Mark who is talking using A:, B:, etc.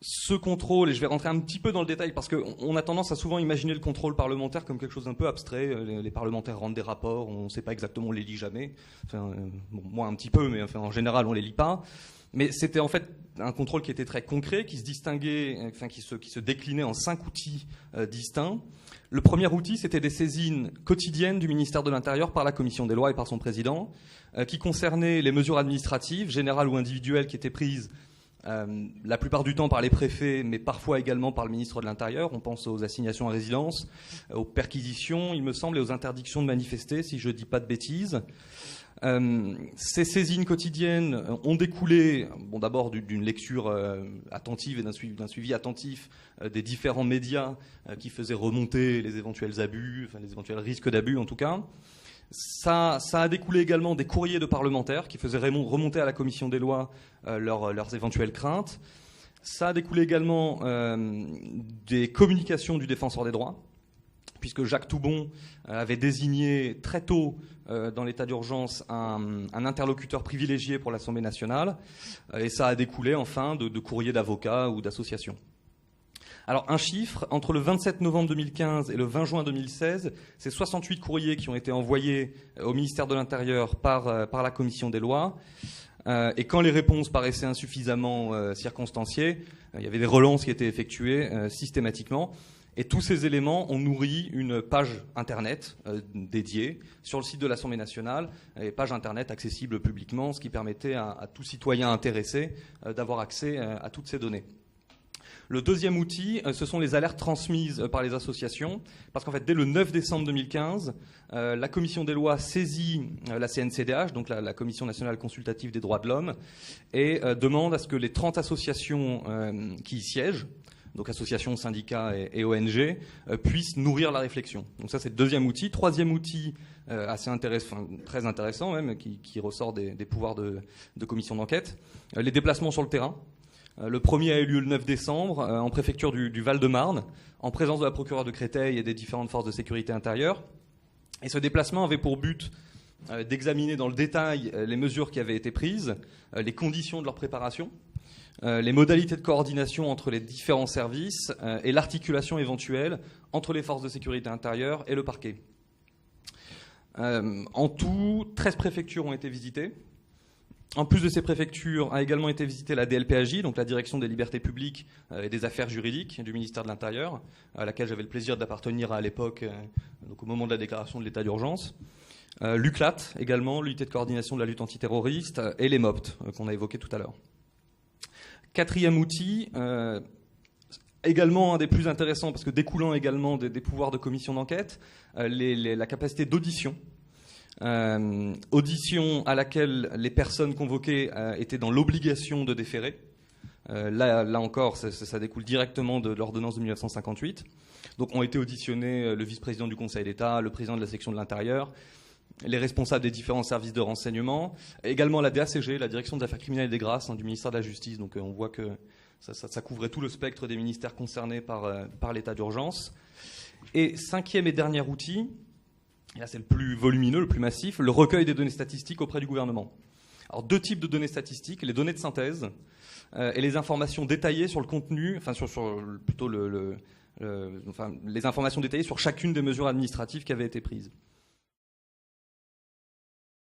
A: ce contrôle, et je vais rentrer un petit peu dans le détail parce qu'on a tendance à souvent imaginer le contrôle parlementaire comme quelque chose d'un peu abstrait. Les parlementaires rendent des rapports, on ne sait pas exactement, on les lit jamais. Enfin, bon, moi un petit peu, mais enfin, en général on les lit pas. Mais c'était en fait un contrôle qui était très concret, qui se distinguait, enfin qui se déclinait en 5 outils distincts. Le premier outil, c'était des saisines quotidiennes du ministère de l'Intérieur par la Commission des lois et par son président, qui concernaient les mesures administratives, générales ou individuelles, qui étaient prises la plupart du temps par les préfets, mais parfois également par le ministre de l'Intérieur. On pense aux assignations à résidence, aux perquisitions, il me semble, et aux interdictions de manifester, si je ne dis pas de bêtises. Ces saisines quotidiennes ont découlé, bon, d'abord d'une lecture attentive et d'un suivi attentif des différents médias qui faisaient remonter les éventuels abus, enfin les éventuels risques d'abus en tout cas. Ça a découlé également des courriers de parlementaires qui faisaient remonter à la commission des lois leurs éventuelles craintes. Ça a découlé également des communications du défenseur des droits, puisque Jacques Toubon avait désigné très tôt dans l'état d'urgence un interlocuteur privilégié pour l'Assemblée nationale, et ça a découlé enfin de courriers d'avocats ou d'associations. Alors un chiffre, entre le 27 novembre 2015 et le 20 juin 2016, c'est 68 courriers qui ont été envoyés au ministère de l'Intérieur par la commission des lois. Et quand les réponses paraissaient insuffisamment circonstanciées, il y avait des relances qui étaient effectuées systématiquement. Et tous ces éléments ont nourri une page Internet dédiée sur le site de l'Assemblée nationale, et page Internet accessible publiquement, ce qui permettait à tout citoyen intéressé d'avoir accès à toutes ces données. Le deuxième outil, ce sont les alertes transmises par les associations, parce qu'en fait, dès le 9 décembre 2015, la commission des lois saisit la CNCDH, donc la Commission nationale consultative des droits de l'homme, et demande à ce que les 30 associations qui y siègent, donc associations, syndicats et ONG, puissent nourrir la réflexion. Donc ça, c'est le deuxième outil. Troisième outil, assez intéressant, très intéressant même, qui ressort des pouvoirs de commission d'enquête, les déplacements sur le terrain. Le premier a eu lieu le 9 décembre en préfecture du Val-de-Marne, en présence de la procureure de Créteil et des différentes forces de sécurité intérieure. Et ce déplacement avait pour but d'examiner dans le détail les mesures qui avaient été prises, les conditions de leur préparation, les modalités de coordination entre les différents services et l'articulation éventuelle entre les forces de sécurité intérieure et le parquet. En tout, 13 préfectures ont été visitées. En plus de ces préfectures, a également été visitée la DLPAJ, donc la Direction des libertés publiques et des affaires juridiques du ministère de l'Intérieur, à laquelle j'avais le plaisir d'appartenir à l'époque, donc au moment de la déclaration de l'état d'urgence. L'UCLAT également, l'unité de coordination de la lutte antiterroriste, et les MOPT, qu'on a évoqué tout à l'heure. Quatrième outil, également un des plus intéressants, parce que découlant également des pouvoirs de commission d'enquête, la capacité d'audition. Audition à laquelle les personnes convoquées étaient dans l'obligation de déférer. Là encore, ça découle directement de l'ordonnance de 1958. Donc ont été auditionnés le vice-président du Conseil d'État, le président de la section de l'Intérieur, les responsables des différents services de renseignement, également la DACG, la Direction des affaires criminelles et des grâces du ministère de la Justice. Donc on voit que ça couvrait tout le spectre des ministères concernés par l'état d'urgence. Et cinquième et dernier outil, et là c'est le plus volumineux, le plus massif, le recueil des données statistiques auprès du gouvernement. Alors deux types de données statistiques, les données de synthèse et les informations détaillées sur le contenu, enfin plutôt les informations détaillées sur chacune des mesures administratives qui avaient été prises.